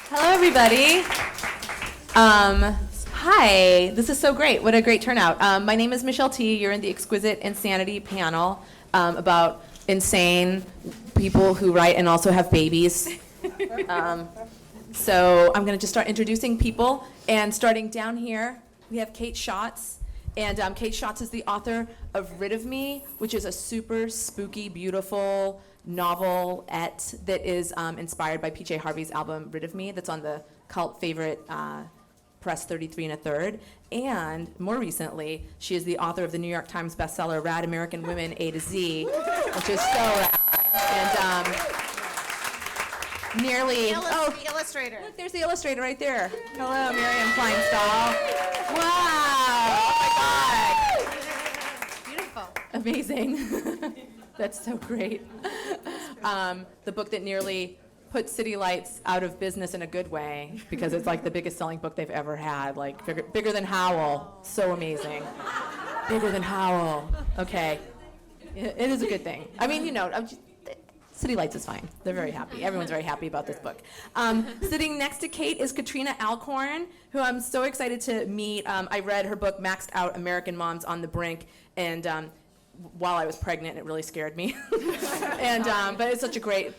Hello, everybody. Hi, this is so great. What a great turnout. My name is Michelle T. You're in the Exquisite Insanity panel about insane people who write and also have babies. So I'm going to just start introducing people. And starting down here, we have Kate Schatz. And Kate Schatz is the author of Rid of Me, which is a super spooky, beautiful novelette that is inspired by P.J. Harvey's album Rid of Me, that's on the cult favorite Press 33 1/3. And more recently, she is the author of the New York Times bestseller Rad American Women A to Z, which is so rad. And nearly... The illustrator. Look, there's the illustrator right there. Hello, Miriam Kleinstahl. Wow! Oh my God! Beautiful. Amazing. That's so great. The book that nearly put City Lights out of business in a good way, because it's like the biggest selling book they've ever had, like bigger than Howl. So amazing. Bigger than Howl. Okay. It is a good thing. I mean, City Lights is fine. They're very happy. Everyone's very happy about this book. Sitting next to Kate is Katrina Alcorn, who I'm so excited to meet. I read her book, Maxed Out American Moms on the Brink, and while I was pregnant, it really scared me. But it's such a great,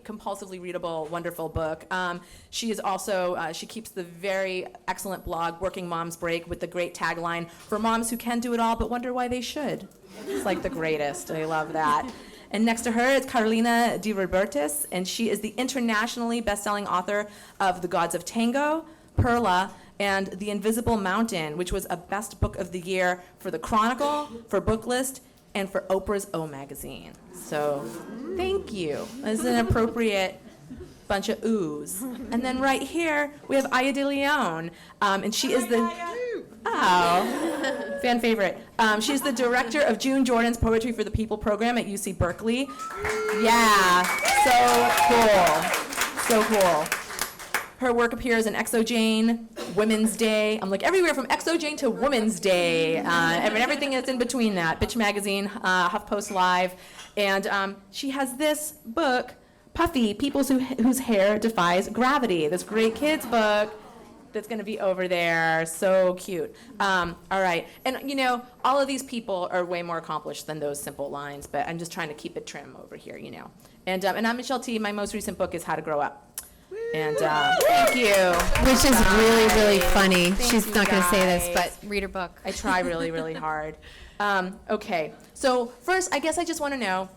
compulsively readable, wonderful book. She is also, she keeps the very excellent blog, Working Moms Break, with the great tagline, for moms who can do it all but wonder why they should. It's like the greatest. I love that. And next to her is Carolina de Robertis, and she is the internationally best-selling author of The Gods of Tango, Perla, and The Invisible Mountain, which was a best book of the year for The Chronicle, for Booklist, and for Oprah's O Magazine. So thank you. That's an appropriate bunch of oohs. And then right here, we have Aya de Leon, and she is the... Oh, fan favorite. She's the director of June Jordan's Poetry for the People program at UC Berkeley. Yeah, so cool. Her work appears in Exojane, Women's Day. I'm like everywhere from Exojane to Women's Day, and everything that's in between that. Bitch Magazine, HuffPost Live, and she has this book, Puffy, People Whose Hair Defies Gravity. This great kids book that's going to be over there. So cute. All right, and all of these people are way more accomplished than those simple lines, but I'm just trying to keep it trim over here, And I'm Michelle T. My most recent book is How to Grow Up. And thank you. Which is really, really funny. She's you not going to say this, guys. but read her book. I try really, really hard. Okay, so first, I guess I just want to know,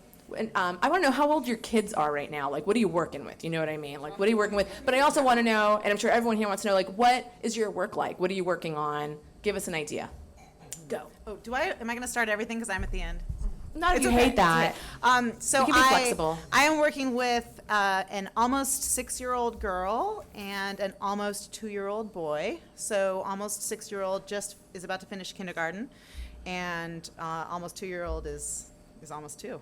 I want to know how old your kids are right now. Like, what are you working with? You know what I mean? Like, what are you working with? But I also want to know, and I'm sure everyone here wants to know, like, what is your work like? What are you working on? Give us an idea. Go. Oh, am I going to start everything because I'm at the end? Not if It's you okay. hate that. So You can be flexible. I am working with an almost 6-year-old girl and an almost 2-year-old boy. So almost 6-year-old just is about to finish kindergarten, and almost 2-year-old is almost 2.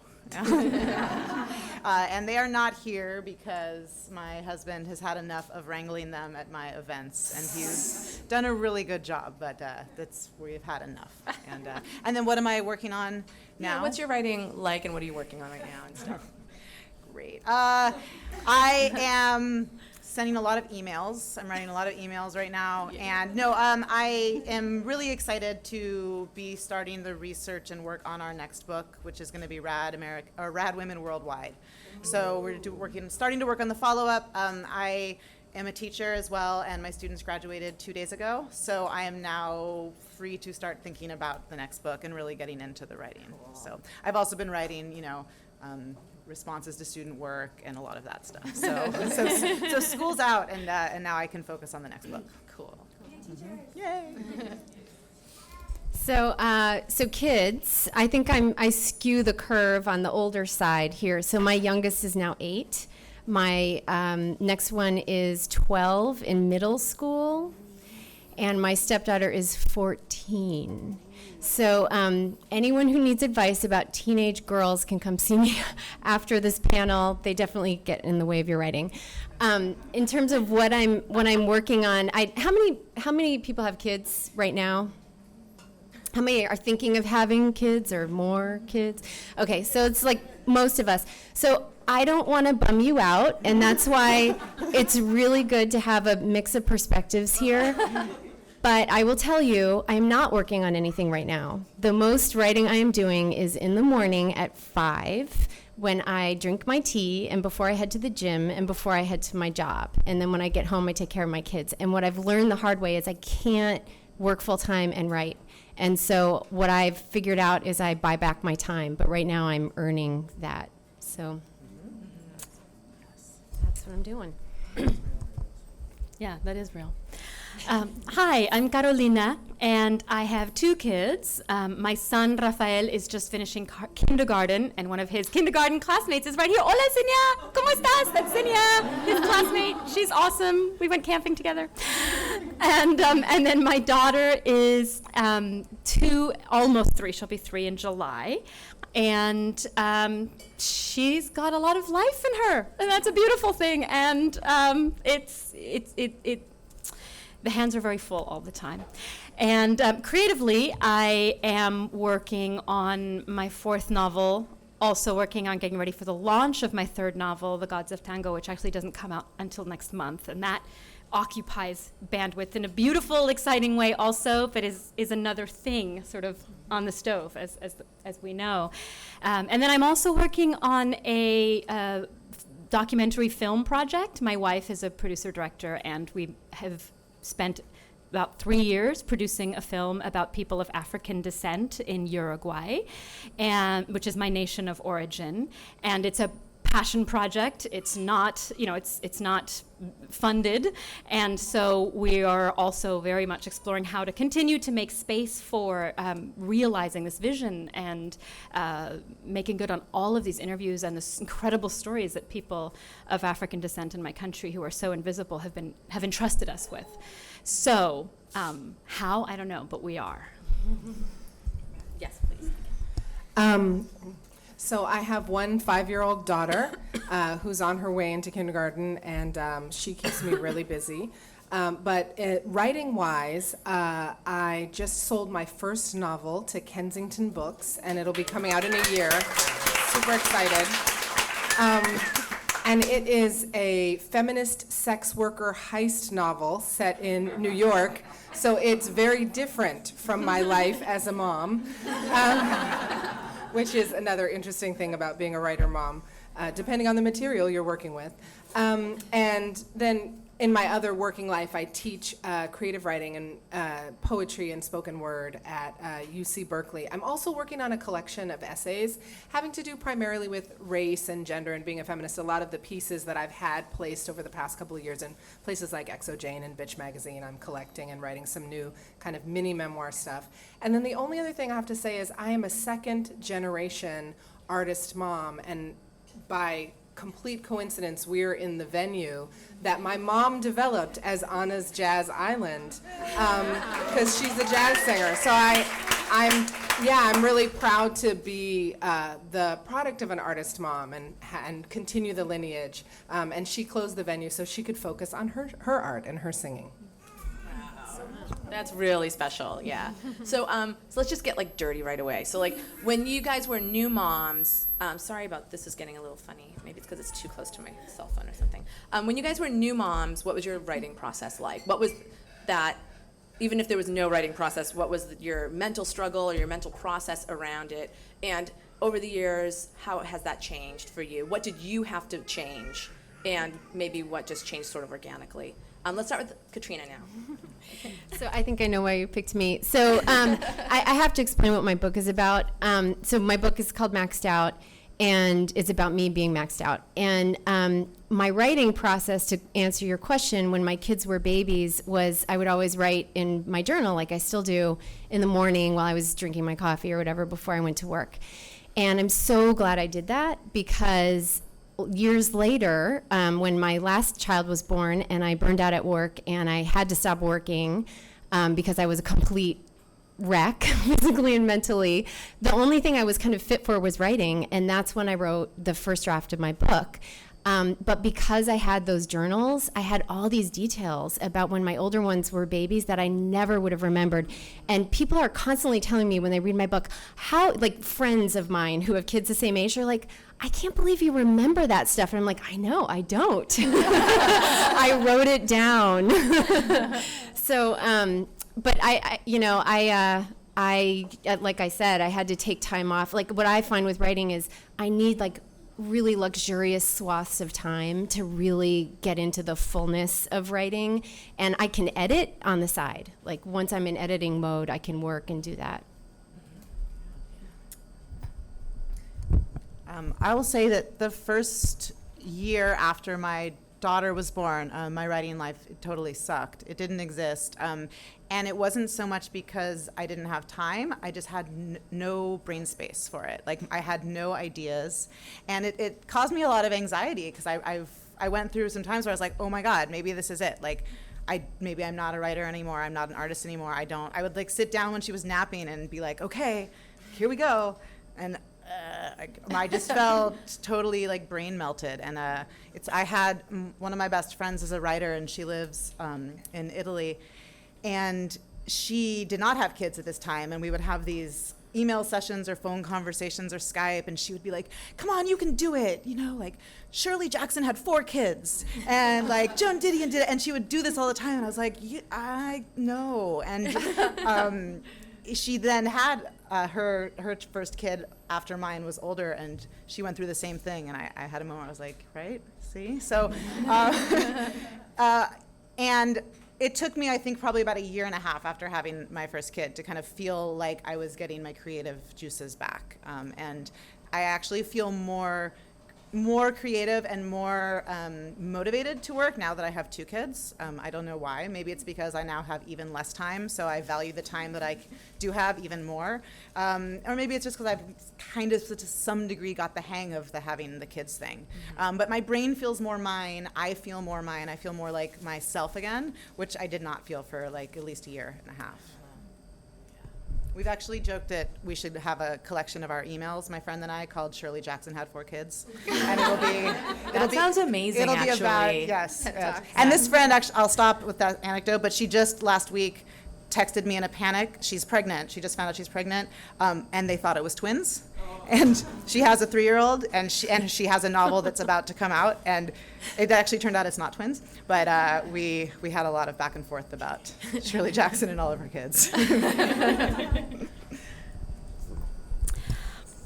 And they are not here because my husband has had enough of wrangling them at my events, and he's done a really good job, but we've had enough. And then what am I working on now? Yeah, what's your writing like, and what are you working on right now and stuff? Great. I am sending a lot of emails. I'm writing a lot of emails right now. Yeah. And I am really excited to be starting the research and work on our next book, which is going to be Rad Women Worldwide. So we're starting to work on the follow-up. I am a teacher as well, and my students graduated 2 days ago. So I am now free to start thinking about the next book and really getting into the writing. So I've also been writing, responses to student work and a lot of that stuff. So school's out, and now I can focus on the next book. Cool. Yay! So kids, I think I skew the curve on the older side here. So my youngest is now 8. My next one is 12 in middle school, and my stepdaughter is 14. So anyone who needs advice about teenage girls can come see me after this panel. They definitely get in the way of your writing. In terms of what I'm working on, how many people have kids right now? How many are thinking of having kids or more kids? Okay, so it's like most of us. So I don't want to bum you out, and that's why it's really good to have a mix of perspectives here. But I will tell you, I am not working on anything right now. The most writing I am doing is in the morning at 5, when I drink my tea, and before I head to the gym, and before I head to my job. And then when I get home, I take care of my kids. And what I've learned the hard way is I can't work full time and write. And so what I've figured out is I buy back my time. But right now I'm earning that. So that's what I'm doing. Yeah, that is real. Hi, I'm Carolina, and I have 2 kids. My son, Rafael, is just finishing kindergarten, and one of his kindergarten classmates is right here. Hola, Senia! ¿Cómo estás? That's Senia, his classmate. She's awesome. We went camping together. And then my daughter is 2, almost 3. She'll be 3 in July. And she's got a lot of life in her, and that's a beautiful thing. And the hands are very full all the time. And creatively, I am working on my 4th novel, also working on getting ready for the launch of my 3rd novel, The Gods of Tango, which actually doesn't come out until next month. And that occupies bandwidth in a beautiful, exciting way also, but is another thing sort of on the stove, as we know. And then I'm also working on a documentary film project. My wife is a producer-director, and we have spent about 3 years producing a film about people of African descent in Uruguay, and which is my nation of origin. And it's a passion project. It's not, it's not funded, and so we are also very much exploring how to continue to make space for realizing this vision and making good on all of these interviews and the incredible stories that people of African descent in my country who are so invisible have entrusted us with. So how, I don't know, but we are. Yes, please. So I have one 5-year-old daughter who's on her way into kindergarten, and she keeps me really busy. But writing-wise, I just sold my first novel to Kensington Books, and it'll be coming out in a year. Super excited. And it is a feminist sex worker heist novel set in New York, so it's very different from my life as a mom. Which is another interesting thing about being a writer mom, depending on the material you're working with. And then in my other working life, I teach creative writing and poetry and spoken word at UC Berkeley. I'm also working on a collection of essays having to do primarily with race and gender and being a feminist. A lot of the pieces that I've had placed over the past couple of years in places like Exo Jane and Bitch Magazine, I'm collecting and writing some new kind of mini memoir stuff. And then the only other thing I have to say is I am a 2nd generation artist mom, and by complete coincidence, we're in the venue that my mom developed as Anna's Jazz Island, because she's a jazz singer. So I'm really proud to be the product of an artist mom and continue the lineage. And she closed the venue so she could focus on her art and her singing. That's really special, yeah. So let's just get dirty right away. So when you guys were new moms, sorry about this is getting a little funny. Maybe it's because it's too close to my cell phone or something. When you guys were new moms, what was your writing process like? What was that, even if there was no writing process, what was your mental struggle or your mental process around it? And over the years, how has that changed for you? What did you have to change? And maybe what just changed sort of organically? Let's start with Katrina now. So I think I know why you picked me. So I have to explain what my book is about. So my book is called Maxed Out, and it's about me being maxed out. And my writing process, to answer your question, when my kids were babies, was I would always write in my journal, like I still do, in the morning while I was drinking my coffee or whatever before I went to work. And I'm so glad I did that, because years later, when my last child was born and I burned out at work and I had to stop working because I was a complete wreck, physically and mentally, the only thing I was kind of fit for was writing, and that's when I wrote the first draft of my book. But because I had those journals, I had all these details about when my older ones were babies that I never would have remembered. And people are constantly telling me when they read my book, how, like friends of mine who have kids the same age, are like, I can't believe you remember that stuff. And I'm like, I know, I don't. I wrote it down. So, but I, like I said, I had to take time off. Like what I find with writing is I need like really luxurious swaths of time to really get into the fullness of writing. And I can edit on the side. Like once I'm in editing mode, I can work and do that. I will say that the first year after my daughter was born, my writing life totally sucked. It didn't exist. And it wasn't so much because I didn't have time. I just had no brain space for it. Like I had no ideas. And it caused me a lot of anxiety because I went through some times where I was like, oh my God, maybe this is it. Like maybe I'm not a writer anymore. I'm not an artist anymore. I would like sit down when she was napping and be like, okay, here we go. And I just felt totally like brain melted. And I had one of my best friends is a writer, and she lives in Italy, and she did not have kids at this time, and we would have these email sessions or phone conversations or Skype, and she would be like, come on, you can do it, like Shirley Jackson had 4 kids, and like Joan Didion did it, and she would do this all the time, and I was like, I know. And she then had her first kid after mine was older, and she went through the same thing, and I had a moment where I was like, right, see? So, and it took me, I think, probably about 1.5 years after having my first kid to kind of feel like I was getting my creative juices back. And I actually feel more creative and more motivated to work now that I have 2 kids. I don't know why. Maybe it's because I now have even less time, so I value the time that I do have even more. Or maybe it's just because I've kind of, to some degree, got the hang of having the kids thing. But my brain feels more mine. I feel more mine. I feel more like myself again, which I did not feel for like at least 1.5 years. We've actually joked that we should have a collection of our emails, my friend and I, called Shirley Jackson Had 4 Kids. And That sounds amazing, it'll be actually. about, yes. And this friend, actually, I'll stop with that anecdote, but she just last week texted me in a panic. She's pregnant. She just found out she's pregnant, and they thought it was twins. And she has a 3-year-old, and she has a novel that's about to come out, and it actually turned out it's not twins. But we had a lot of back and forth about Shirley Jackson and all of her kids.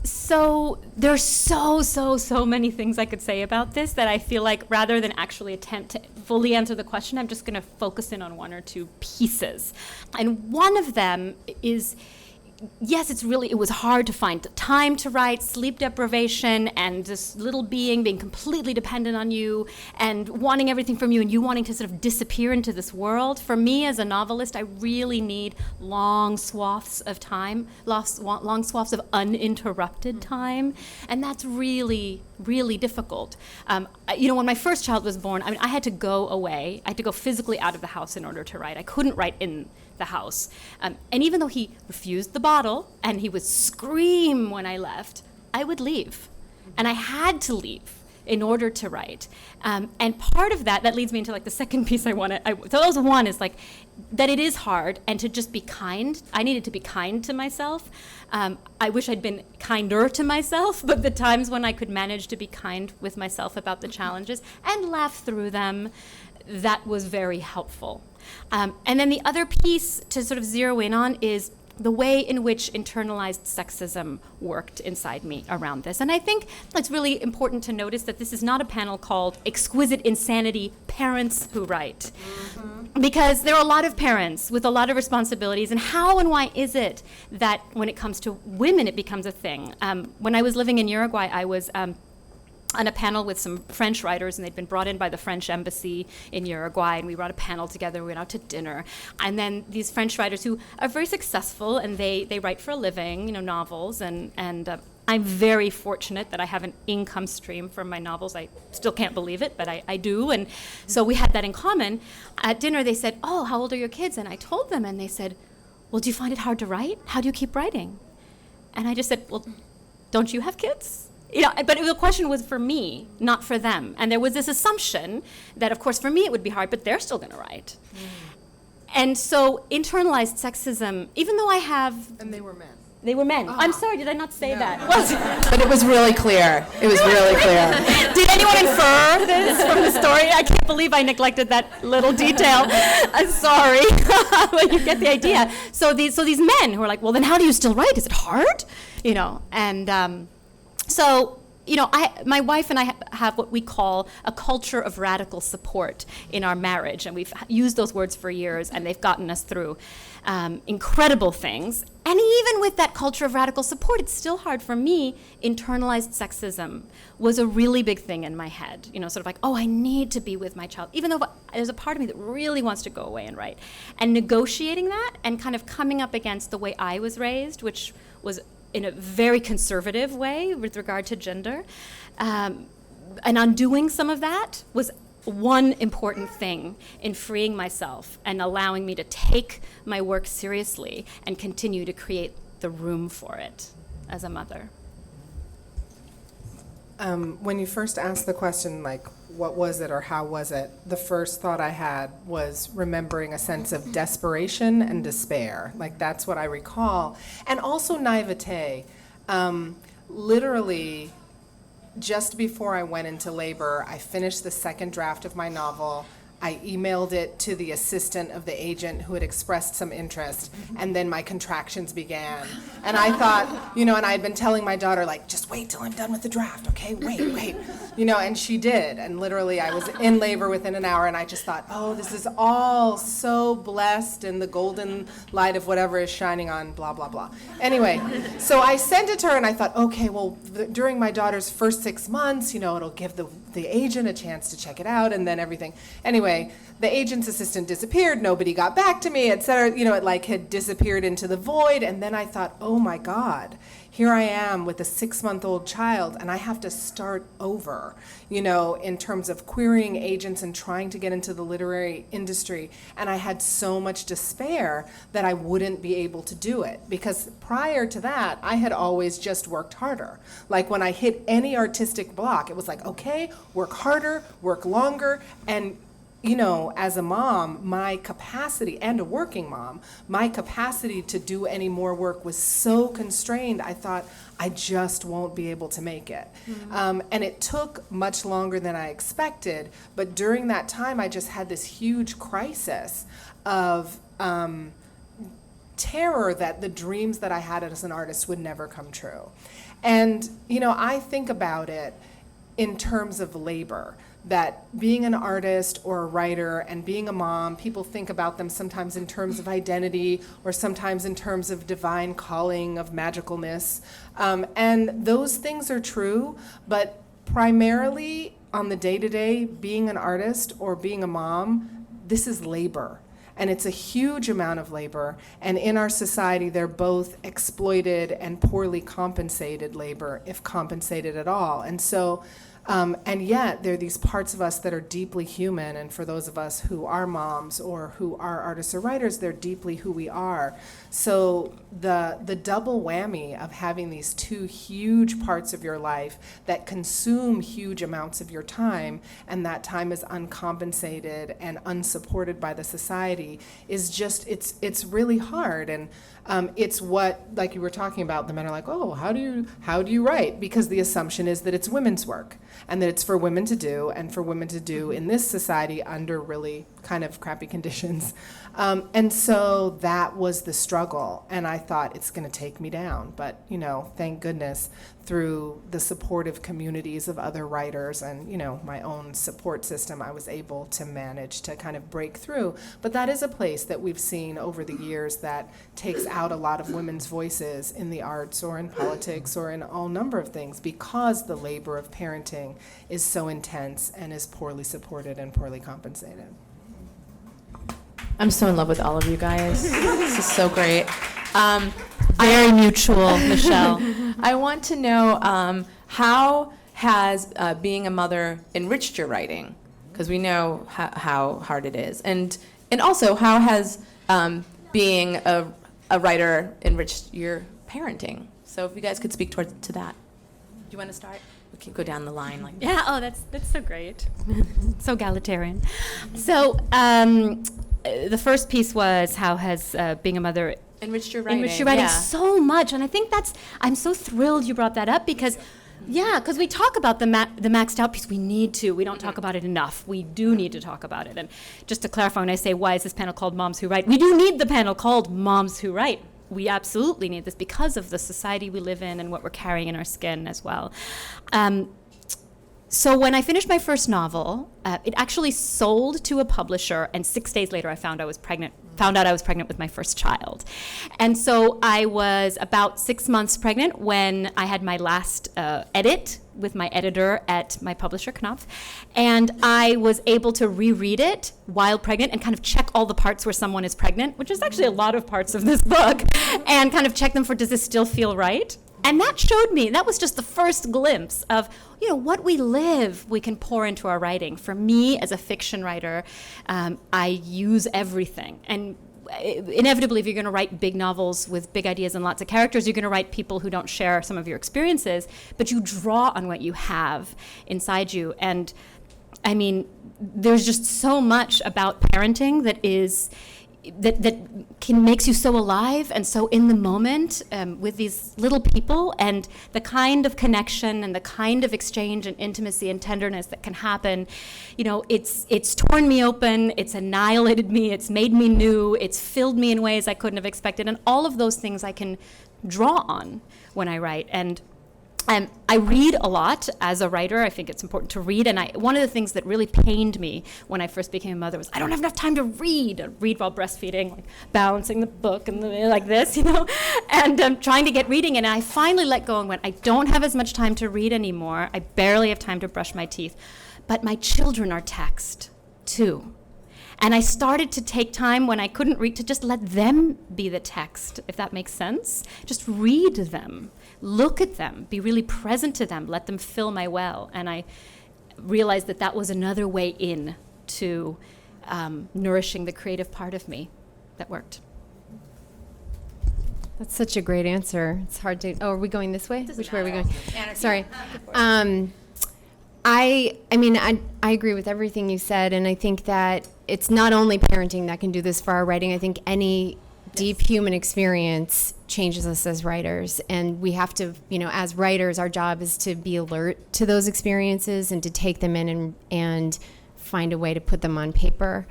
So there's so many things I could say about this that I feel like rather than actually attempt to fully answer the question, I'm just going to focus in on 1 or 2 pieces. And one of them is, yes, it was hard to find the time to write, sleep deprivation, and this little being completely dependent on you and wanting everything from you and you wanting to sort of disappear into this world. For me as a novelist, I really need long swaths of time, long swaths of uninterrupted time, and that's really, really difficult. When my first child was born, I had to go away. I had to go physically out of the house in order to write. I couldn't write in the house. And even though he refused the bottle and he would scream when I left, I would leave. And I had to leave in order to write. And part of that leads me into like the second piece so that was one is like that it is hard and to just be kind. I needed to be kind to myself. I wish I'd been kinder to myself, but the times when I could manage to be kind with myself about the challenges and laugh through them, that was very helpful. And then the other piece to sort of zero in on is the way in which internalized sexism worked inside me around this. And I think it's really important to notice that this is not a panel called Exquisite Insanity, Parents Who Write. Because there are a lot of parents with a lot of responsibilities, and how and why is it that when it comes to women it becomes a thing? When I was living in Uruguay, I was on a panel with some French writers, and they'd been brought in by the French embassy in Uruguay, and we brought a panel together, we went out to dinner, and then these French writers who are very successful, and they write for a living, novels, and I'm very fortunate that I have an income stream from my novels. I still can't believe it, but I do, and so we had that in common. At dinner, they said, oh, how old are your kids? And I told them, and they said, well, do you find it hard to write? How do you keep writing? And I just said, well, don't you have kids? but the question was for me, not for them. And there was this assumption that, of course, for me it would be hard, but they're still going to write. And so internalized sexism, even though I have... And they were men. They were men. I'm sorry, did I not say that? But it was really clear. It was really clear. Did anyone infer this from the story? I can't believe I neglected that little detail. I'm sorry, but you get the idea. So these men who are like, well, then how do you still write? Is it hard? And so, my wife and I have what we call a culture of radical support in our marriage, and we've used those words for years, and they've gotten us through incredible things. And even with that culture of radical support, it's still hard for me. Internalized sexism was a really big thing in my head, sort of like, oh, I need to be with my child, even though there's a part of me that really wants to go away and write. And negotiating that and kind of coming up against the way I was raised, which was in a very conservative way with regard to gender, and undoing some of that was one important thing in freeing myself and allowing me to take my work seriously and continue to create the room for it as a mother. When you first asked the question, like, what was it or how was it, the first thought I had was remembering a sense of desperation and despair. Like, that's what I recall. And also naivete. Literally, just before I went into labor, I finished the second draft of my novel. I emailed it to the assistant of the agent who had expressed some interest, and then my contractions began. And I thought, and I had been telling my daughter, like, just wait till I'm done with the draft, okay? Wait. And she did. And literally, I was in labor within an hour, and I just thought, oh, this is all so blessed, and the golden light of whatever is shining on, blah, blah, blah. Anyway, so I sent it to her, and I thought, okay, well, during my daughter's first 6 months, it'll give the agent a chance to check it out, and then everything. Anyway, the agent's assistant disappeared, nobody got back to me, et cetera. It like had disappeared into the void, and then I thought, oh my God, here I am with a 6-month-old child, and I have to start over, in terms of querying agents and trying to get into the literary industry. And I had so much despair that I wouldn't be able to do it, because prior to that, I had always just worked harder. Like, when I hit any artistic block, it was like, okay, work harder, work longer, and as a mom, my capacity, and a working mom, my capacity to do any more work was so constrained, I thought, I just won't be able to make it. And it took much longer than I expected, but during that time, I just had this huge crisis of terror that the dreams that I had as an artist would never come true. And, I think about it in terms of labor. That being an artist or a writer and being a mom, people think about them sometimes in terms of identity or sometimes in terms of divine calling, of magicalness. And those things are true, but primarily on the day-to-day, being an artist or being a mom, this is labor. And it's a huge amount of labor. And in our society, they're both exploited and poorly compensated labor, if compensated at all. And so, and yet, there are these parts of us that are deeply human, and for those of us who are moms or who are artists or writers, they're deeply who we are. So the double whammy of having these two huge parts of your life that consume huge amounts of your time, and that time is uncompensated and unsupported by the society, is just, it's really hard. And it's what, like you were talking about, the men are like, oh, how do you write? Because the assumption is that it's women's work, and that it's for women to do, and for women to do in this society under really kind of crappy conditions. And so that was the struggle, and I thought, it's going to take me down. But, thank goodness, through the supportive communities of other writers and, my own support system, I was able to manage to kind of break through. But that is a place that we've seen over the years that takes out a lot of women's voices in the arts or in politics or in all number of things, because the labor of parenting is so intense and is poorly supported and poorly compensated. I'm so in love with all of you guys. This is so great. Very mutual, Michelle. I want to know, how has being a mother enriched your writing? Because we know how hard it is. And also, how has being a writer enriched your parenting? So if you guys could speak to that. you want to start? We can go down the line like Yeah, oh, that's so great. So egalitarian. So the first piece was how has being a mother enriched your writing. enriched your writing Yeah. so much. And I think I'm so thrilled you brought that up because, because we talk about the maxed out piece. We need to. We don't talk about it enough. We do need to talk about it. And just to clarify, when I say why is this panel called Moms Who Write, we do need the panel called Moms Who Write. We absolutely need this because of the society we live in and what we're carrying in our skin as well. So when I finished my first novel, it actually sold to a publisher, and 6 days later I found out I was pregnant with my first child. And so I was about 6 months pregnant when I had my last edit with my editor at my publisher, Knopf, and I was able to reread it while pregnant and kind of check all the parts where someone is pregnant, which is actually a lot of parts of this book, and kind of check them for, does this still feel right? And that showed me, that was just the first glimpse of, what we live, we can pour into our writing. For me, as a fiction writer, I use everything. And inevitably, if you're going to write big novels with big ideas and lots of characters, you're going to write people who don't share some of your experiences, but you draw on what you have inside you. And I mean, there's just so much about parenting that makes you so alive and so in the moment with these little people, and the kind of connection and the kind of exchange and intimacy and tenderness that can happen. It's torn me open, it's annihilated me, it's made me new, it's filled me in ways I couldn't have expected, and all of those things I can draw on when I write. And I read a lot as a writer. I think it's important to read. And one of the things that really pained me when I first became a mother was I don't have enough time to read. I read while breastfeeding, like balancing the book and like this, and trying to get reading. And I finally let go and went, I don't have as much time to read anymore. I barely have time to brush my teeth. But my children are text, too. And I started to take time when I couldn't read to just let them be the text, if that makes sense. Just read them. Look at them, be really present to them, let them fill my well. And I realized that was another way in to nourishing the creative part of me that worked. That's such a great answer. It's hard to. Oh, are we going this way? Which way are we going? Sorry. I agree with everything you said, and I think that it's not only parenting that can do this for our writing. I think any deep human experience changes us as writers, and we have to, as writers, our job is to be alert to those experiences and to take them in and find a way to put them on paper.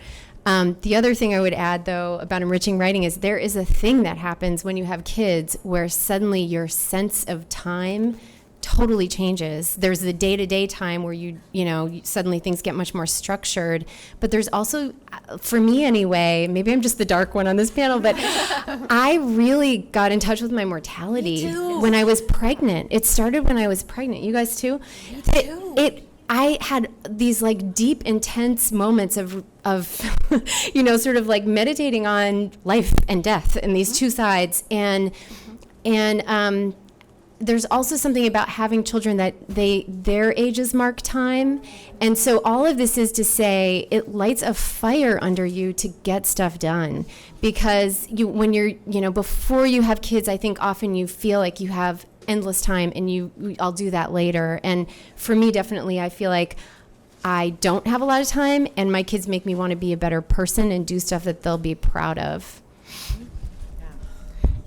The other thing I would add, though, about enriching writing is there is a thing that happens when you have kids where suddenly your sense of time totally changes. There's the day-to-day time where you suddenly things get much more structured, but there's also, for me anyway, maybe I'm just the dark one on this panel, but I really got in touch with my mortality when I was pregnant. It started when I was pregnant. You guys too? I had these like deep, intense moments of sort of like meditating on life and death and these two sides, and there's also something about having children that their ages mark time. And so all of this is to say it lights a fire under you to get stuff done. Because when you're, before you have kids, I think often you feel like you have endless time and I'll do that later. And for me, definitely, I feel like I don't have a lot of time, and my kids make me want to be a better person and do stuff that they'll be proud of.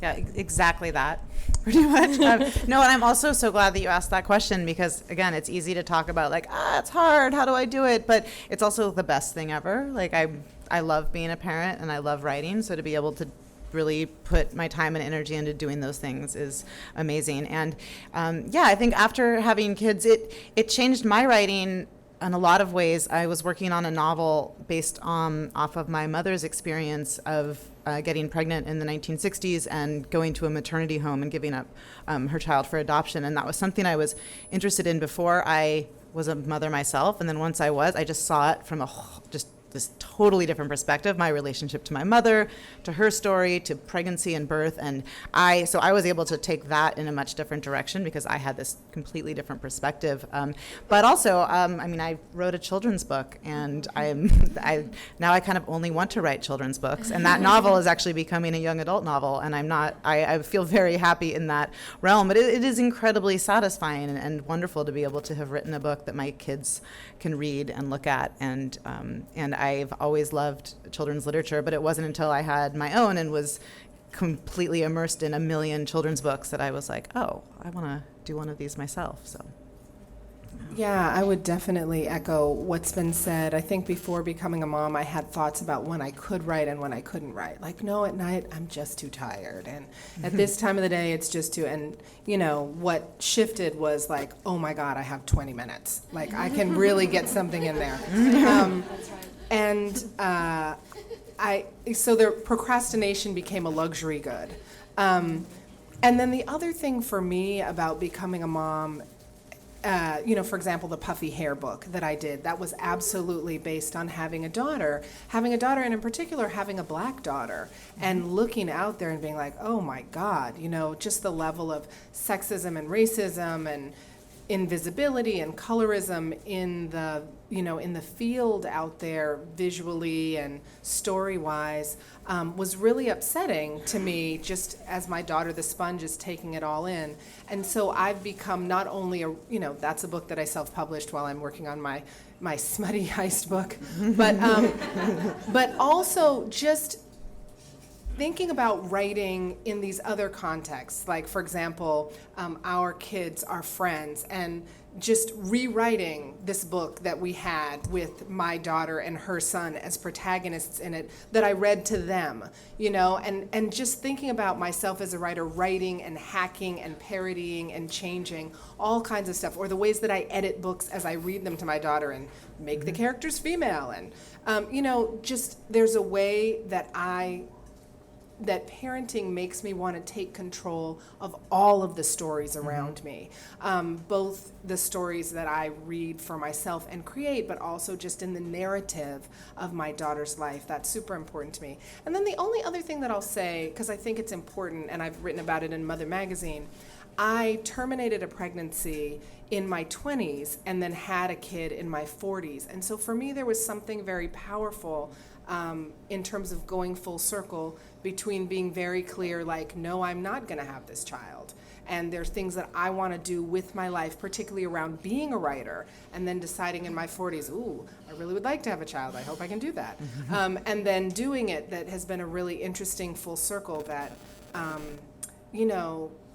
Yeah, exactly that. Pretty much. No, and I'm also so glad that you asked that question, because again, it's easy to talk about like, it's hard, how do I do it? But it's also the best thing ever. Like I love being a parent and I love writing, so to be able to really put my time and energy into doing those things is amazing. And I think after having kids, it changed my writing in a lot of ways. I was working on a novel based off of my mother's experience of getting pregnant in the 1960s and going to a maternity home and giving up her child for adoption. And that was something I was interested in before I was a mother myself. And then once I was, I just saw it from this totally different perspective, my relationship to my mother, to her story, to pregnancy and birth. And so I was able to take that in a much different direction because I had this completely different perspective. But also, I mean, I wrote a children's book, and now I kind of only want to write children's books. And that novel is actually becoming a young adult novel, and I feel very happy in that realm. But it is incredibly satisfying and wonderful to be able to have written a book that my kids can read and look at. And I've always loved children's literature, but it wasn't until I had my own and was completely immersed in a million children's books that I was like, oh, I want to do one of these myself. So. Yeah, I would definitely echo what's been said. I think before becoming a mom, I had thoughts about when I could write and when I couldn't write. Like, no, at night, I'm just too tired. And at this time of the day, it's just too, and, you know, what shifted was like, oh my God, I have 20 minutes. Like, I can really get something in there. So the procrastination became a luxury good. And then the other thing for me about becoming a mom, for example, the puffy hair book that I did, that was absolutely based on having a daughter, and in particular having a black daughter, and looking out there and being like, oh my God, just the level of sexism and racism and invisibility and colorism in the field out there visually and story-wise was really upsetting to me, just as my daughter, the sponge, is taking it all in. And so I've become not only that's a book that I self-published while I'm working on my smutty heist book, but also just thinking about writing in these other contexts, like, for example, Our Kids, Our Friends, and just rewriting this book that we had with my daughter and her son as protagonists in it that I read to them, and just thinking about myself as a writer, writing and hacking and parodying and changing all kinds of stuff, or the ways that I edit books as I read them to my daughter and make the characters female. And, just there's a way that parenting makes me want to take control of all of the stories around me, both the stories that I read for myself and create, but also just in the narrative of my daughter's life. That's super important to me. And then the only other thing that I'll say, because I think it's important, and I've written about it in Mother Magazine, I terminated a pregnancy in my 20s and then had a kid in my 40s. And so for me, there was something very powerful in terms of going full circle between being very clear, like, no, I'm not going to have this child. And there's things that I want to do with my life, particularly around being a writer, and then deciding in my 40s, ooh, I really would like to have a child. I hope I can do that. And then doing it, that has been a really interesting full circle that,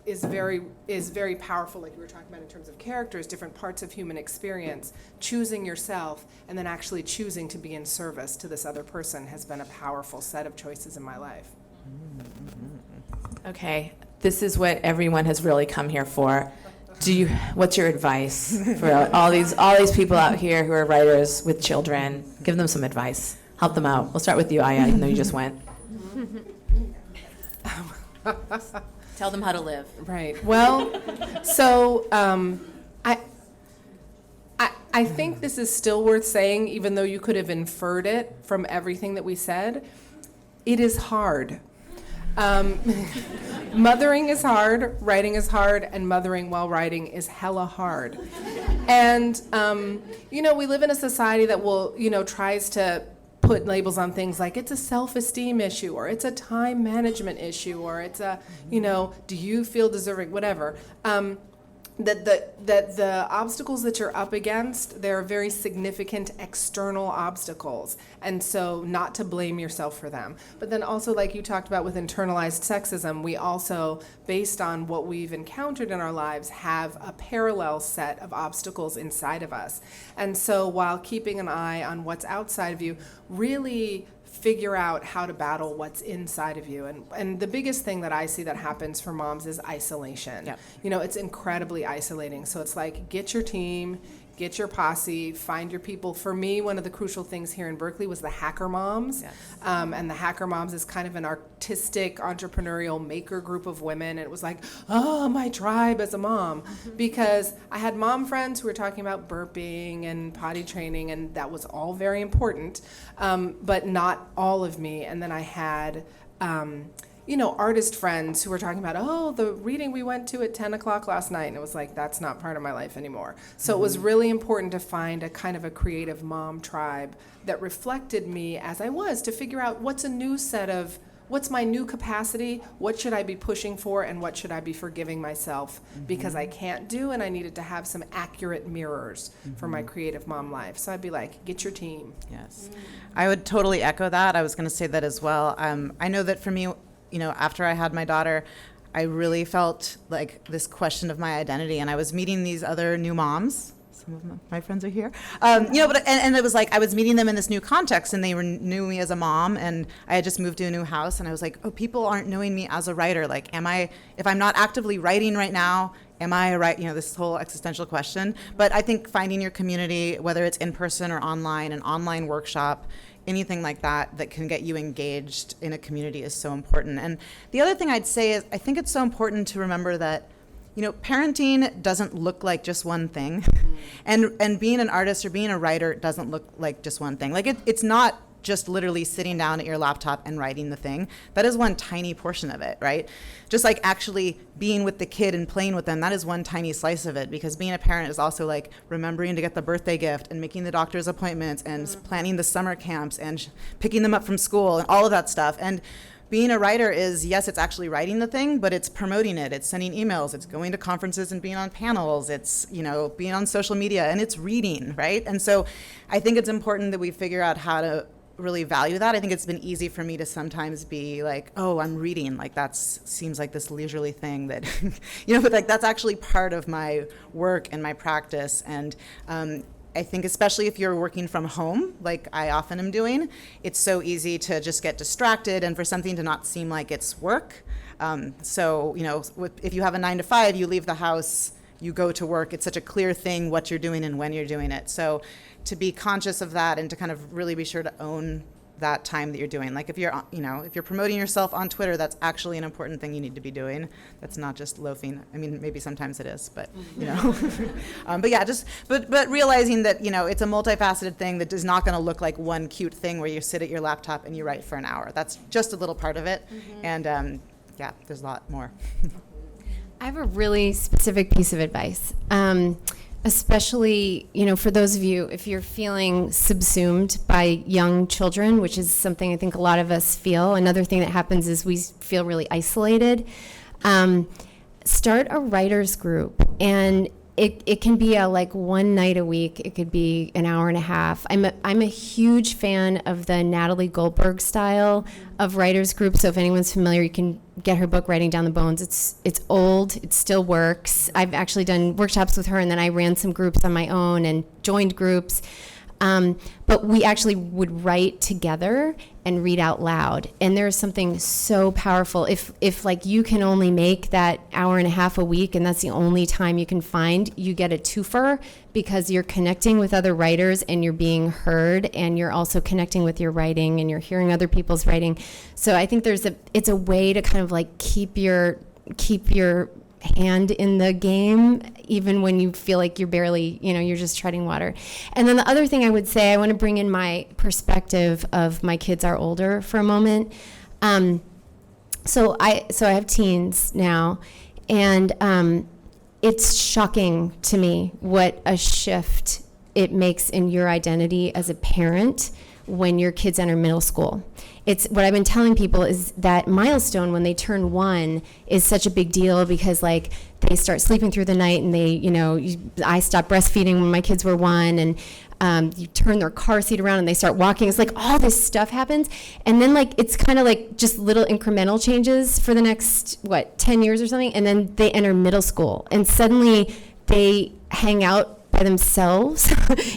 is very powerful, like we were talking about in terms of characters, different parts of human experience. Choosing yourself and then actually choosing to be in service to this other person has been a powerful set of choices in my life. Okay, this is what everyone has really come here for. What's your advice for all these people out here who are writers with children? Give them some advice. Help them out. We'll start with you, Aya, even though you just went. Tell them how to live. Right. Well, so I think this is still worth saying, even though you could have inferred it from everything that we said. It is hard. Mothering is hard, writing is hard, and mothering while writing is hella hard. And, we live in a society that will, tries to put labels on things like it's a self-esteem issue, or it's a time management issue, or it's a, do you feel deserving, whatever. That the obstacles that you're up against, they're very significant external obstacles, and so not to blame yourself for them. But then also, like you talked about with internalized sexism, we also, based on what we've encountered in our lives, have a parallel set of obstacles inside of us. And so while keeping an eye on what's outside of you, really figure out how to battle what's inside of you. And the biggest thing that I see that happens for moms is isolation. Yep. It's incredibly isolating. So it's like, get your team, get your posse, find your people. For me, one of the crucial things here in Berkeley was the hacker moms. Yes. And the hacker moms is kind of an artistic, entrepreneurial maker group of women. And it was like, oh, my tribe as a mom. Because I had mom friends who were talking about burping and potty training, and that was all very important, but not all of me. And then I had artist friends who were talking about, oh, the reading we went to at 10 o'clock last night. And it was like, that's not part of my life anymore. So it was really important to find a kind of a creative mom tribe that reflected me as I was, to figure out what's my new capacity, what should I be pushing for, and what should I be forgiving myself because I can't do, and I needed to have some accurate mirrors for my creative mom life. So I'd be like, get your team. Yes. I would totally echo that. I was going to say that as well. I know that for me, after I had my daughter, I really felt like this question of my identity, and I was meeting these other new moms. Some of my friends are here, but it was like I was meeting them in this new context, and they knew me as a mom, and I had just moved to a new house, and I was like, oh, people aren't knowing me as a writer. Like, if I'm not actively writing right now, am I right? This whole existential question. But I think finding your community, whether it's in person or online, an online workshop, anything like that can get you engaged in a community is so important. And the other thing I'd say is I think it's so important to remember that parenting doesn't look like just one thing. And being an artist or being a writer doesn't look like just one thing. Like it's not just literally sitting down at your laptop and writing the thing. That is one tiny portion of it, right? Just like actually being with the kid and playing with them, that is one tiny slice of it, because being a parent is also like remembering to get the birthday gift and making the doctor's appointments and planning the summer camps and picking them up from school and all of that stuff. And being a writer is, yes, it's actually writing the thing, but it's promoting it. It's sending emails. It's going to conferences and being on panels. It's, being on social media, and it's reading, right? And so I think it's important that we figure out how to really value that. I think it's been easy for me to sometimes be like, oh, I'm reading. Like seems like this leisurely thing that, but like that's actually part of my work and my practice. And I think especially if you're working from home, like I often am doing, it's so easy to just get distracted and for something to not seem like it's work. So, if you have a 9 to 5, you leave the house, you go to work. It's such a clear thing what you're doing and when you're doing it. So to be conscious of that and to kind of really be sure to own that time that you're doing. Like if you're promoting yourself on Twitter, that's actually an important thing you need to be doing. That's not just loafing. I mean, maybe sometimes it is, but but yeah, but realizing that it's a multifaceted thing that is not going to look like one cute thing where you sit at your laptop and you write for an hour. That's just a little part of it, and there's a lot more. I have a really specific piece of advice. Especially, for those of you, if you're feeling subsumed by young children, which is something I think a lot of us feel. Another thing that happens is we feel really isolated. Start a writers group, and it can be like one night a week. It could be an hour and a half. I'm a huge fan of the Natalie Goldberg style of writers group. So if anyone's familiar, you can get her book, Writing Down the Bones. It's old. It still works. I've actually done workshops with her, and then I ran some groups on my own and joined groups. But we actually would write together and read out loud. And there's something so powerful. If like you can only make that hour and a half a week and that's the only time you can find, you get a twofer because you're connecting with other writers and you're being heard, and you're also connecting with your writing and you're hearing other people's writing. So I think it's a way to kind of like keep your hand in the game, even when you feel like you're barely, you're just treading water. And then the other thing I would say, I want to bring in my perspective of my kids are older for a moment. So I have teens now, and it's shocking to me what a shift it makes in your identity as a parent when your kids enter middle school. It's what I've been telling people is that milestone when they turn 1 is such a big deal because like they start sleeping through the night, and I stopped breastfeeding when my kids were 1, and you turn their car seat around and they start walking. It's like all this stuff happens, and then like it's kind of like just little incremental changes for the next 10 years or something, and then they enter middle school, and suddenly they hang out by by themselves.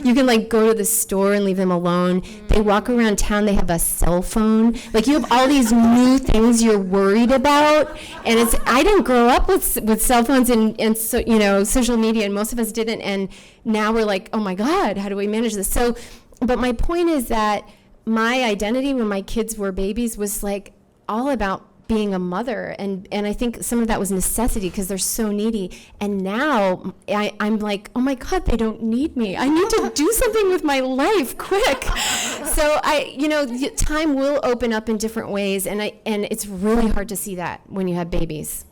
You can like go to the store and leave them alone. They walk around town, they have a cell phone. Like you have all these new things you're worried about. And I didn't grow up with cell phones and so, you know, social media, and most of us didn't. And now we're like, oh my God, how do we manage this? So, but my point is that my identity when my kids were babies was like all about being a mother, and I think some of that was necessity because they're so needy. And now I'm like, oh my God, they don't need me. I need to do something with my life quick. So time will open up in different ways, and it's really hard to see that when you have babies.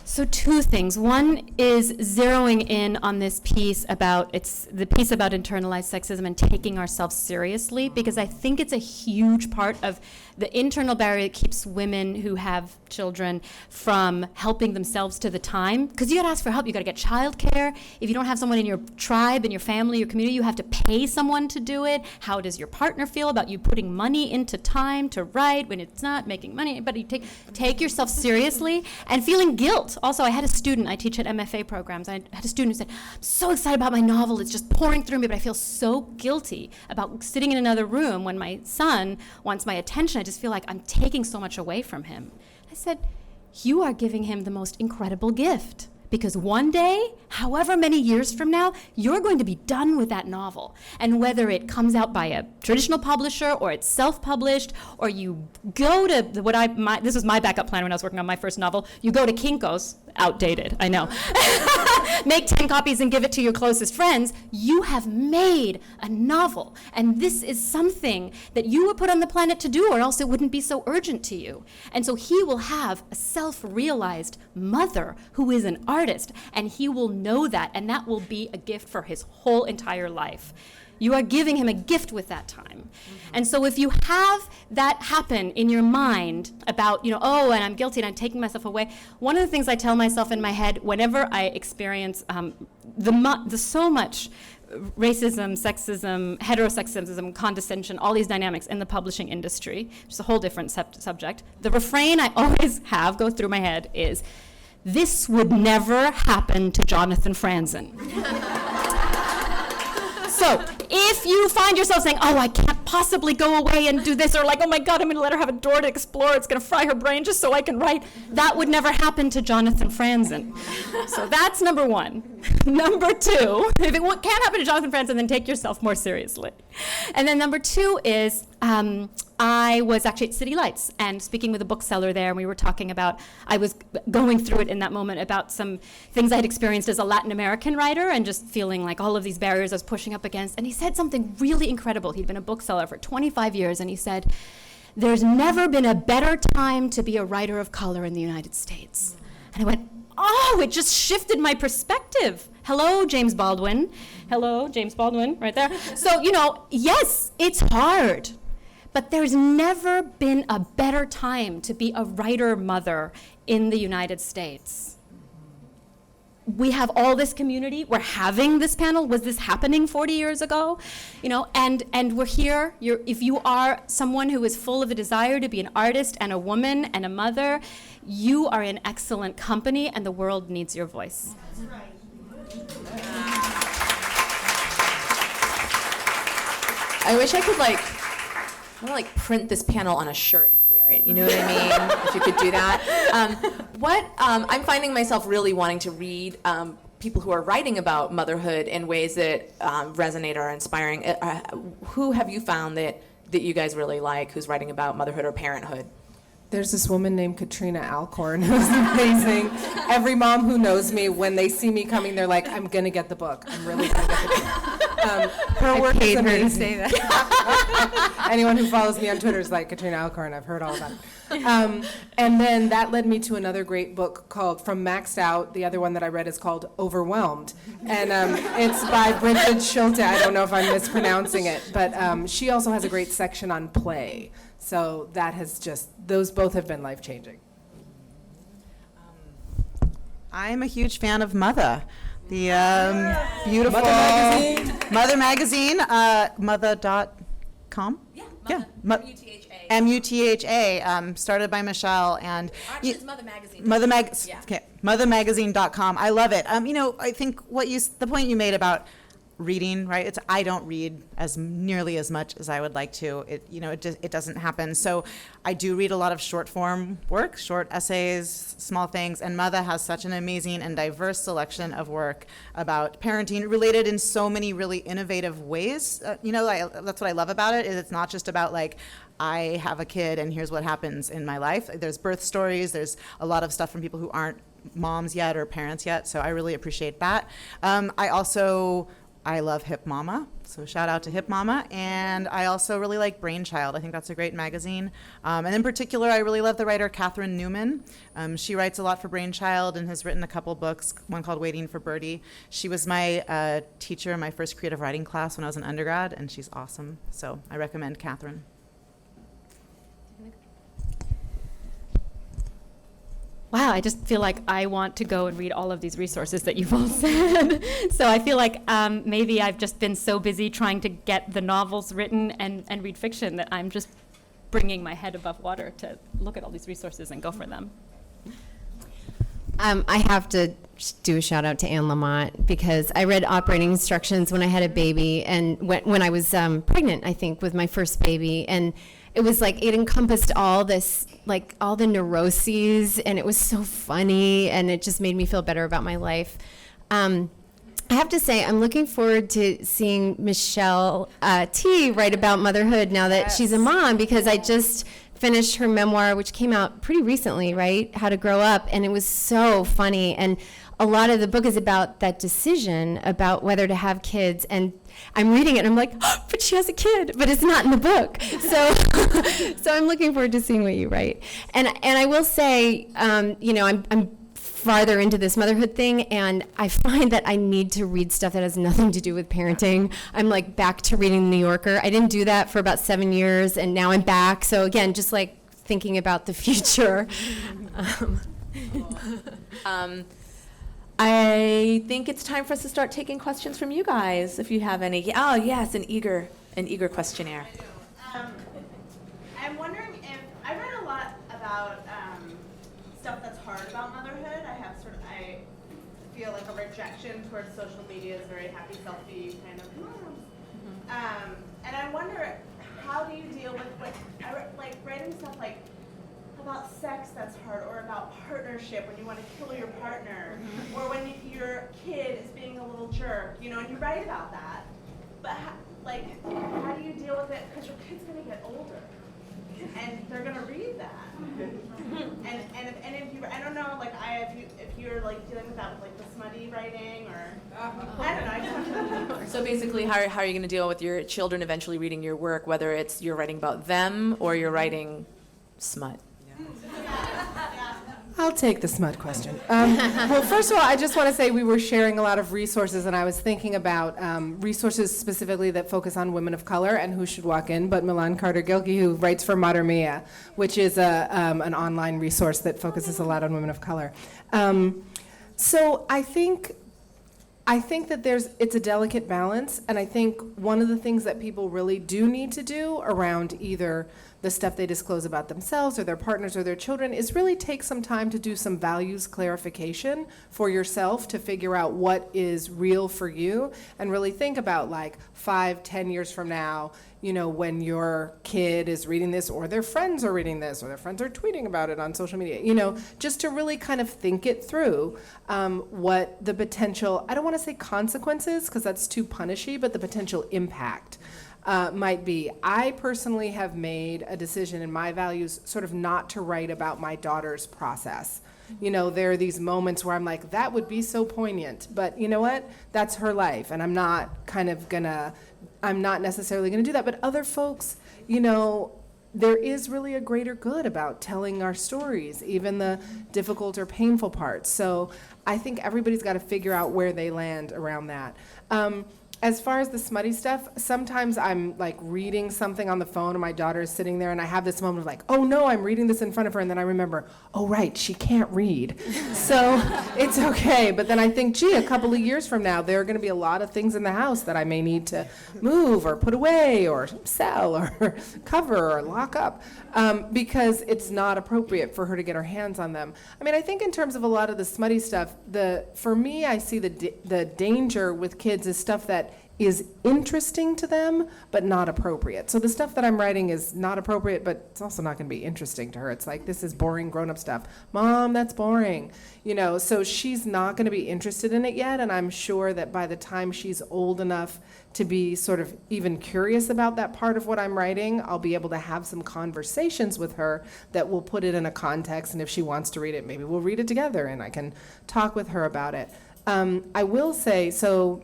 So two things. One is zeroing in on this piece about, it's the piece about internalized sexism and taking ourselves seriously, because I think it's a huge part of the internal barrier that keeps women who have children from helping themselves to the time. Because you gotta ask for help, you gotta get childcare. If you don't have someone in your tribe, in your family, your community, you have to pay someone to do it. How does your partner feel about you putting money into time to write when it's not making money? But you take yourself seriously, and feeling guilt. Also, I had a student, I teach at MFA programs, I had a student who said, I'm so excited about my novel, it's just pouring through me, but I feel so guilty about sitting in another room when my son wants my attention. I just feel like I'm taking so much away from him. I said, you are giving him the most incredible gift. Because one day, however many years from now, you're going to be done with that novel. And whether it comes out by a traditional publisher or it's self-published, or you go to this was my backup plan when I was working on my first novel, you go to Kinko's, outdated, I know, make 10 copies and give it to your closest friends, you have made a novel. And this is something that you were put on the planet to do, or else it wouldn't be so urgent to you. And so he will have a self-realized mother who is an artist, and he will know that, and that will be a gift for his whole entire life. You are giving him a gift with that time. Mm-hmm. And so if you have that happen in your mind about, oh, and I'm guilty and I'm taking myself away, one of the things I tell myself in my head whenever I experience the so much racism, sexism, heterosexism, condescension, all these dynamics in the publishing industry, which is a whole different subject, the refrain I always have go through my head is, this would never happen to Jonathan Franzen. So if you find yourself saying, oh, I can't possibly go away and do this, or like, oh my God, I'm going to let her have a door to explore, it's going to fry her brain just so I can write, that would never happen to Jonathan Franzen. So that's number one. Number two, if it can't happen to Jonathan Franzen, then take yourself more seriously. And then number two is, I was actually at City Lights and speaking with a bookseller there, and we were talking about, I was going through it in that moment about some things I had experienced as a Latin American writer and just feeling like all of these barriers I was pushing up against. And he said something really incredible. He'd been a bookseller for 25 years, and he said, there's never been a better time to be a writer of color in the United States. And I went, oh, it just shifted my perspective. Hello, James Baldwin. Hello, James Baldwin, right there. So, yes, it's hard. But there's never been a better time to be a writer-mother in the United States. We have all this community. We're having this panel. Was this happening 40 years ago? And we're here. If you are someone who is full of a desire to be an artist and a woman and a mother, you are in excellent company, and the world needs your voice. That's right. I wish I could print this panel on a shirt and wear it. You know what I mean? If you could do that. I'm finding myself really wanting to read people who are writing about motherhood in ways that resonate or are inspiring. Who have you found that you guys really like, who's writing about motherhood or parenthood? There's this woman named Katrina Alcorn who's amazing. Every mom who knows me, when they see me coming, they're like, I'm going to get the book. I'm really going to get the book. Her work is amazing. To say that. Anyone who follows me on Twitter is like, Katrina Alcorn, I've heard all about it. And then that led me to another great book called From Maxed Out. The other one that I read is called Overwhelmed. And it's by Brink Schulte. I don't know if I'm mispronouncing it, but she also has a great section on play. So that has those both have been life-changing. I'm a huge fan of Mother, the beautiful Mother magazine, mother.com. Yeah, Mother. UTHA. MUTHA, started by Michelle, and Actually, it's Mother Magazine. Mothermagazine.com. I love it. I think the point you made about reading, right? I don't read as nearly as much as I would like to. It doesn't happen. So I do read a lot of short form work, short essays, small things, and Mother has such an amazing and diverse selection of work about parenting related in so many really innovative ways. That's what I love about it, is it's not just about like, I have a kid and here's what happens in my life. There's birth stories, there's a lot of stuff from people who aren't moms yet or parents yet, so I really appreciate that. I love Hip Mama, so shout out to Hip Mama. And I also really like Brainchild. I think that's a great magazine. And in particular, I really love the writer Catherine Newman. She writes a lot for Brainchild and has written a couple books, one called Waiting for Birdie. She was my teacher in my first creative writing class when I was an undergrad, and she's awesome. So I recommend Catherine. Wow, I just feel like I want to go and read all of these resources that you've all said. So I feel like maybe I've just been so busy trying to get the novels written and read fiction that I'm just bringing my head above water to look at all these resources and go for them. I have to do a shout out to Anne Lamott, because I read operating instructions when I had a baby, and when I was pregnant, I think, with my first baby, and it was like it encompassed all this, like all the neuroses, and it was so funny, and it just made me feel better about my life. I have to say, I'm looking forward to seeing Michelle T. write about motherhood now that she's a mom, because I just finished her memoir, which came out pretty recently, right? How to Grow Up, and it was so funny. And a lot of the book is about that decision about whether to have kids. And I'm reading it, and I'm like, oh, but she has a kid, but it's not in the book. So, so I'm looking forward to seeing what you write. And I will say, I'm farther into this motherhood thing, and I find that I need to read stuff that has nothing to do with parenting. I'm like back to reading The New Yorker. I didn't do that for about 7 years, and now I'm back. So again, just like thinking about the future. I think it's time for us to start taking questions from you guys, if you have any. Oh, yes, an eager questionnaire. I'm wondering if I read a lot about stuff that's hard about motherhood. I feel like a rejection towards social media is very happy selfie kind of moms. And I wonder, how do you deal with like writing stuff like about sex that's hard, or about partnership when you want to kill your partner, or when your kid is being a little jerk, and you write about that. But how do you deal with it? Because your kid's going to get older, and they're going to read that. and if you, I don't know, if you're like dealing with that with like the smutty writing, or I don't know. I just want to know. So basically, how are you going to deal with your children eventually reading your work, whether it's you're writing about them or you're writing smut? I'll take the smut question. Well, first of all, I just want to say we were sharing a lot of resources, and I was thinking about resources specifically that focus on women of color and who should walk in, but Milan Carter-Gilkey, who writes for Mater Mea, which is an online resource that focuses a lot on women of color. So I think that it's a delicate balance, and I think one of the things that people really do need to do around either the stuff they disclose about themselves or their partners or their children is really take some time to do some values clarification for yourself to figure out what is real for you, and really think about 5-10 years from now, when your kid is reading this, or their friends are reading this, or their friends are tweeting about it on social media, just to really kind of think it through, what the potential, I don't want to say consequences because that's too punishy, but the potential impact might be. I personally have made a decision in my values sort of not to write about my daughter's process. There are these moments where I'm like, that would be so poignant, but you know what? That's her life, and I'm not necessarily gonna do that. But other folks, there is really a greater good about telling our stories, even the difficult or painful parts. So I think everybody's got to figure out where they land around that. as far as the smutty stuff, sometimes I'm like reading something on the phone and my daughter is sitting there and I have this moment of like, oh no, I'm reading this in front of her, and then I remember, oh right, she can't read. So it's okay, but then I think, gee, a couple of years from now, there are gonna be a lot of things in the house that I may need to move or put away or sell or cover or lock up, because it's not appropriate for her to get her hands on them. I mean, I think in terms of a lot of the smutty stuff, for me, I see the danger with kids is stuff that is interesting to them, but not appropriate. So the stuff that I'm writing is not appropriate, but it's also not going to be interesting to her. It's like, this is boring grown-up stuff. Mom, that's boring. You know, so she's not going to be interested in it yet, and I'm sure that by the time she's old enough to be sort of even curious about that part of what I'm writing, I'll be able to have some conversations with her that will put it in a context, and if she wants to read it, maybe we'll read it together, and I can talk with her about it. I will say, so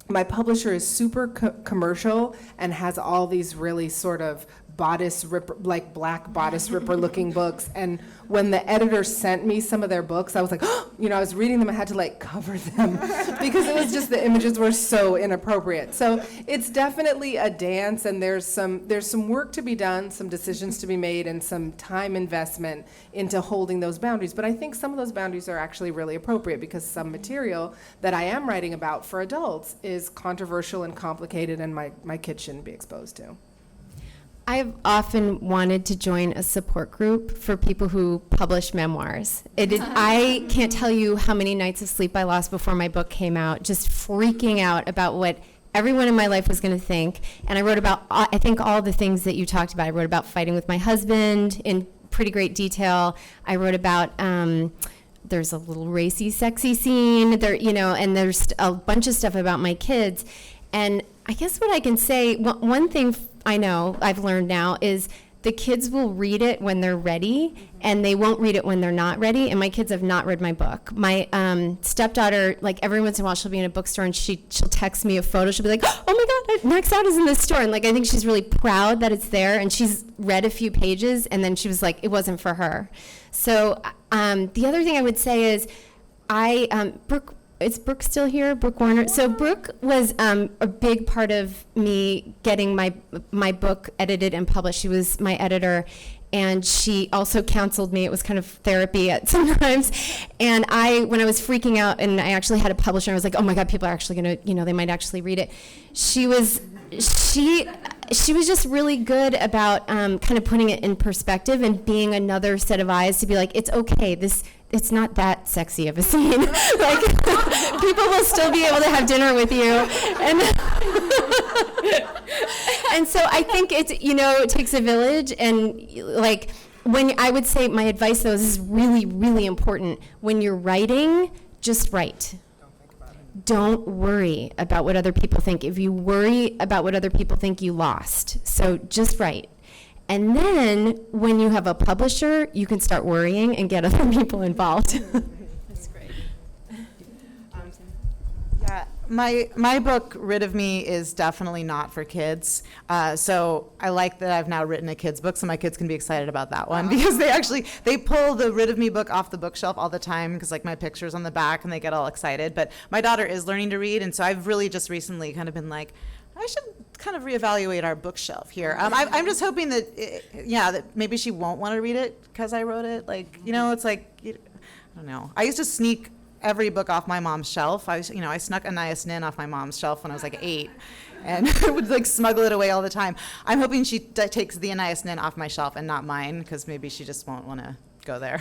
my publisher is super commercial and has all these really sort of bodice ripper, like black bodice ripper looking books. And when the editor sent me some of their books, I was like, oh, you know, I was reading them, I had to like cover them because it was just, the images were so inappropriate. So it's definitely a dance, and there's some work to be done, some decisions to be made, and some time investment into holding those boundaries. But I think some of those boundaries are actually really appropriate, because some material that I am writing about for adults is controversial and complicated, and my kids shouldn't be exposed to. I've often wanted to join a support group for people who publish memoirs. I can't tell you how many nights of sleep I lost before my book came out, just freaking out about what everyone in my life was going to think. And I wrote about, I think, all the things that you talked about. I wrote about fighting with my husband in pretty great detail. I wrote about, there's a little racy, sexy scene there, you know, and there's a bunch of stuff about my kids. And I guess what I can say, one thing I know I've learned now is the kids will read it when they're ready, and they won't read it when they're not ready. And my kids have not read my book. My stepdaughter, like every once in a while, she'll be in a bookstore and she'll text me a photo. She'll be like, "Oh my God, Next Out is in this store," and like I think she's really proud that it's there. And she's read a few pages, and then she was like, it wasn't for her. So the other thing I would say is, Brooke. Is Brooke still here? Brooke Warner. So Brooke was a big part of me getting my book edited and published. She was my editor, and she also counseled me. It was kind of therapy at sometimes. And when I was freaking out, and I actually had a publisher, I was like, oh my God, people are actually gonna, you know, they might actually read it. She was just really good about kind of putting it in perspective and being another set of eyes to be like, it's okay. It's not that sexy of a scene. Like, people will still be able to have dinner with you. And so I think it takes a village. And like, when I would say my advice, though, is this is really, really important. When you're writing, just write. Don't worry about what other people think. If you worry about what other people think, you lost. So just write. And then when you have a publisher, you can start worrying and get other people involved. That's great. Yeah, my book, Rid of Me, is definitely not for kids. So I like that I've now written a kid's book, so my kids can be excited about that one, because they pull the Rid of Me book off the bookshelf all the time, because like my picture's on the back and they get all excited. But my daughter is learning to read, and so I've really just recently kind of been like, I should kind of reevaluate our bookshelf here. I'm just hoping that, that maybe she won't want to read it because I wrote it. Like, you know, it's like, I don't know. I used to sneak every book off my mom's shelf. I snuck Anais Nin off my mom's shelf when I was like 8, and I would like smuggle it away all the time. I'm hoping she takes the Anais Nin off my shelf and not mine, because maybe she just won't want to go there.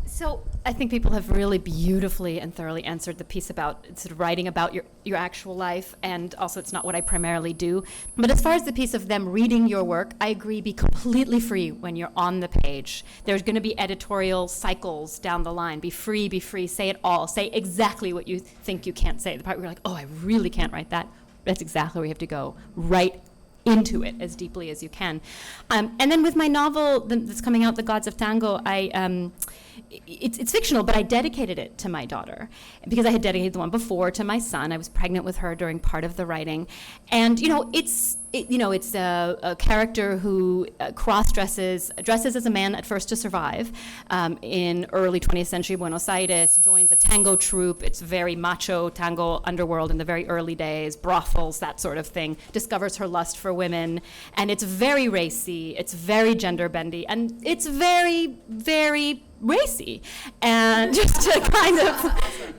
So I think people have really beautifully and thoroughly answered the piece about sort of writing about your actual life, and also it's not what I primarily do. But as far as the piece of them reading your work, I agree, be completely free when you're on the page. There's going to be editorial cycles down the line. Be free, say it all. Say exactly what you think you can't say. The part where you're like, oh, I really can't write that. That's exactly where you have to go. Right into it as deeply as you can. And then with my novel that's coming out, The Gods of Tango, it's fictional, but I dedicated it to my daughter because I had dedicated the one before to my son. I was pregnant with her during part of the writing. And, it's a character who dresses as a man at first to survive in early 20th century Buenos Aires, joins a tango troupe. It's very macho tango underworld in the very early days, brothels, that sort of thing, discovers her lust for women. And it's very racy, it's very gender bendy, and it's very, very racy. And just to kind of,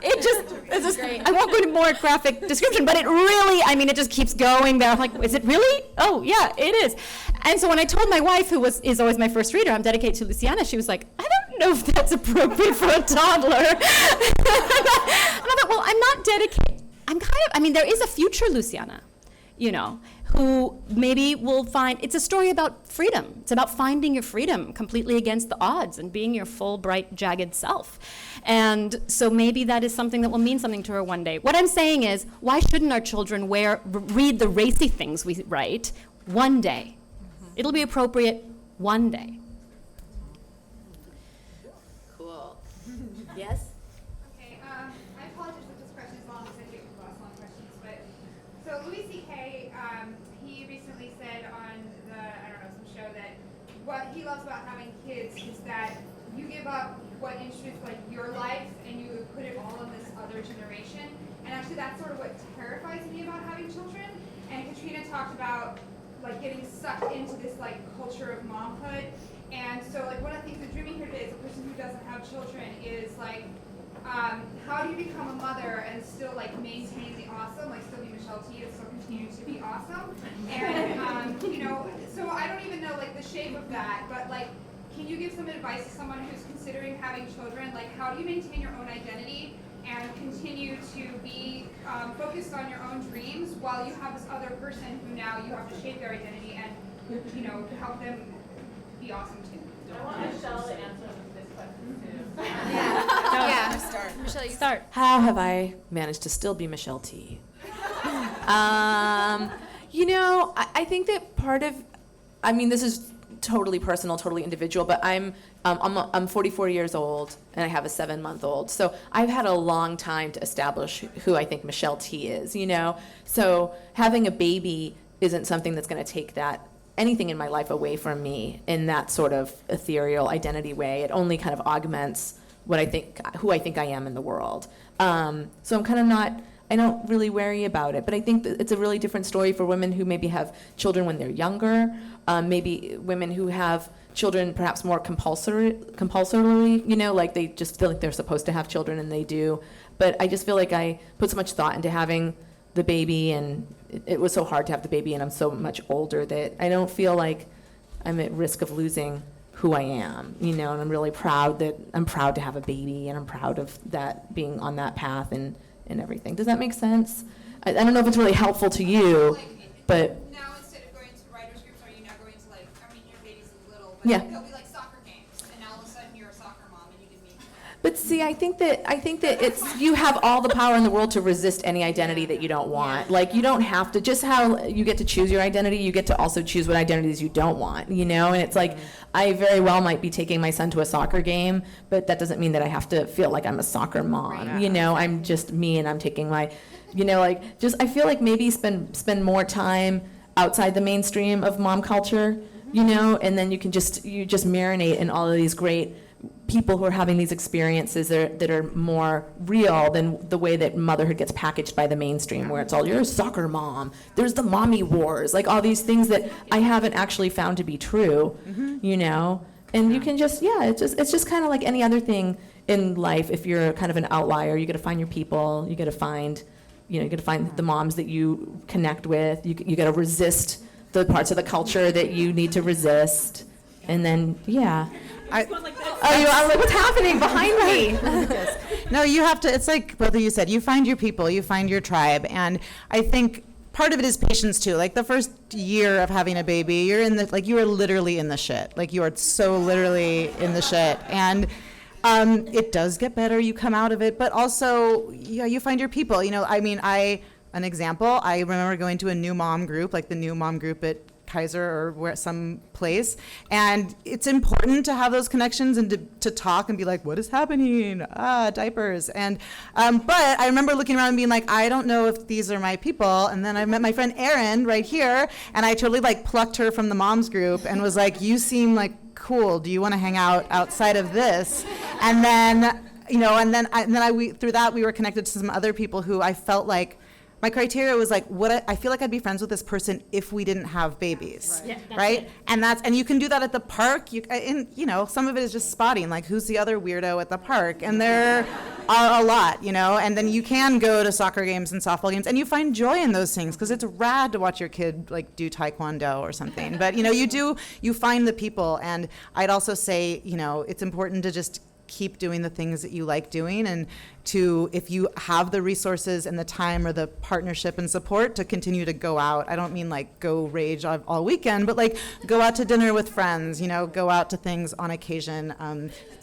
I won't go into more graphic description, but it really, it just keeps going there. I'm like, is it really? Oh, yeah, it is. And so when I told my wife, who is always my first reader, I'm dedicated to Luciana, she was like, I don't know if that's appropriate for a toddler. And I thought, well, I'm not dedicated. There is a future Luciana, who maybe will find, it's a story about freedom. It's about finding your freedom completely against the odds and being your full, bright, jagged self. And so maybe that is something that will mean something to her one day. What I'm saying is, why shouldn't our children read the racy things we write one day? It'll be appropriate one day. Cool. Yes? Okay, I apologize if this question is long, because I do lots of long questions, but, so Louis C.K., he recently said on some show that what he loves about having kids is that you give up what interests, your life, and you put it all in this other generation, and actually that's sort of what terrifies me about having children, and Katrina talked about, getting sucked into this, culture of momhood, and so, one of the things that drew me here today as a person who doesn't have children is, how do you become a mother and still maintain the awesome, still be Michelle T and still continue to be awesome? And so I don't even know the shape of that, but can you give some advice to someone who's considering having children? How do you maintain your own identity and continue to be focused on your own dreams while you have this other person who now you have to shape their identity and help them be awesome too? I want Michelle to answer this question too. Yeah. Michelle, you start. How have I managed to still be Michelle T? I think that part of, this is totally personal, totally individual, but I'm 44 years old and I have a 7-month-old. So I've had a long time to establish who I think Michelle T is, So having a baby isn't something that's going to take anything in my life away from me in that sort of ethereal identity way. It only kind of augments who I think I am in the world. So I'm kind of I don't really worry about it, but I think that it's a really different story for women who maybe have children when they're younger, maybe women who have children perhaps more compulsorily, they just feel like they're supposed to have children and they do. But I just feel like I put so much thought into having the baby, and it was so hard to have the baby, and I'm so much older that I don't feel like I'm at risk of losing who I am, and I'm really proud to have a baby, and I'm proud of that, being on that path and everything. Does that make sense? I don't know if it's really helpful to you, but Now instead of going to writers groups, are you now going to your baby's little, but Yeah. they'll be soccer games, and now all of a sudden you're a soccer mom and you can meet. But see, I think that it's, you have all the power in the world to resist any identity that you don't want. You don't have to, just how you get to choose your identity, you get to also choose what identities you don't want, and it's I very well might be taking my son to a soccer game, but that doesn't mean that I have to feel like I'm a soccer mom, I'm just me, and I'm taking my, I feel like maybe spend more time outside the mainstream of mom culture, and then you just marinate in all of these great people who are having these experiences that are more real than the way that motherhood gets packaged by the mainstream, where it's all, you're a soccer mom, there's the mommy wars, all these things that I haven't actually found to be true, and you can just, it's just kind of like any other thing in life. If you're kind of an outlier, you got to find your people, you got to find the moms that you connect with, you got to resist the parts of the culture that you need to resist, and then, I'm like, what's happening behind me? No, you have to, it's like both of you said, you find your people, you find your tribe. And I think part of it is patience too. The first year of having a baby, you're you are literally in the shit. You are so literally in the shit. And it does get better, you come out of it, but also, you find your people. An example, I remember going to a new mom group, the new mom group at Kaiser or where some place. And it's important to have those connections and to talk and be like, what is happening? Diapers. And but I remember looking around and being like, I don't know if these are my people. And then I met my friend Erin right here, and I totally like plucked her from the moms group and was like, you seem like cool. Do you want to hang out outside of this? And then, through that we were connected to some other people who I felt like my criteria was like, I feel like I'd be friends with this person if we didn't have babies, right? And you can do that at the park. Some of it is just spotting, like who's the other weirdo at the park, and there are a lot, And then you can go to soccer games and softball games, and you find joy in those things because it's rad to watch your kid like do taekwondo or something. But you find the people, and I'd also say, it's important to just keep doing the things that you like doing, and if you have the resources and the time or the partnership and support, to continue to go out. I don't mean like go rage all weekend, but like go out to dinner with friends, go out to things on occasion,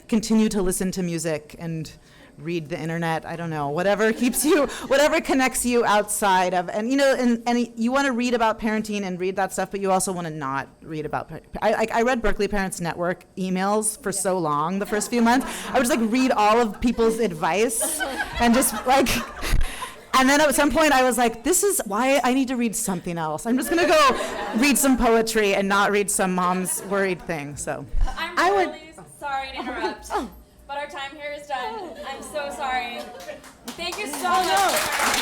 continue to listen to music and read the internet. I don't know, whatever connects you outside of, and you want to read about parenting and read that stuff, but you also want to not read about. I read Berkeley Parents Network emails for so long the first few months. I would just like read all of people's advice and just like. And then at some point I was like, this is why I need to read something else. I'm just gonna go read some poetry and not read some mom's worried thing. So I'm really sorry to interrupt. But our time here is done. I'm so sorry. Thank you so much.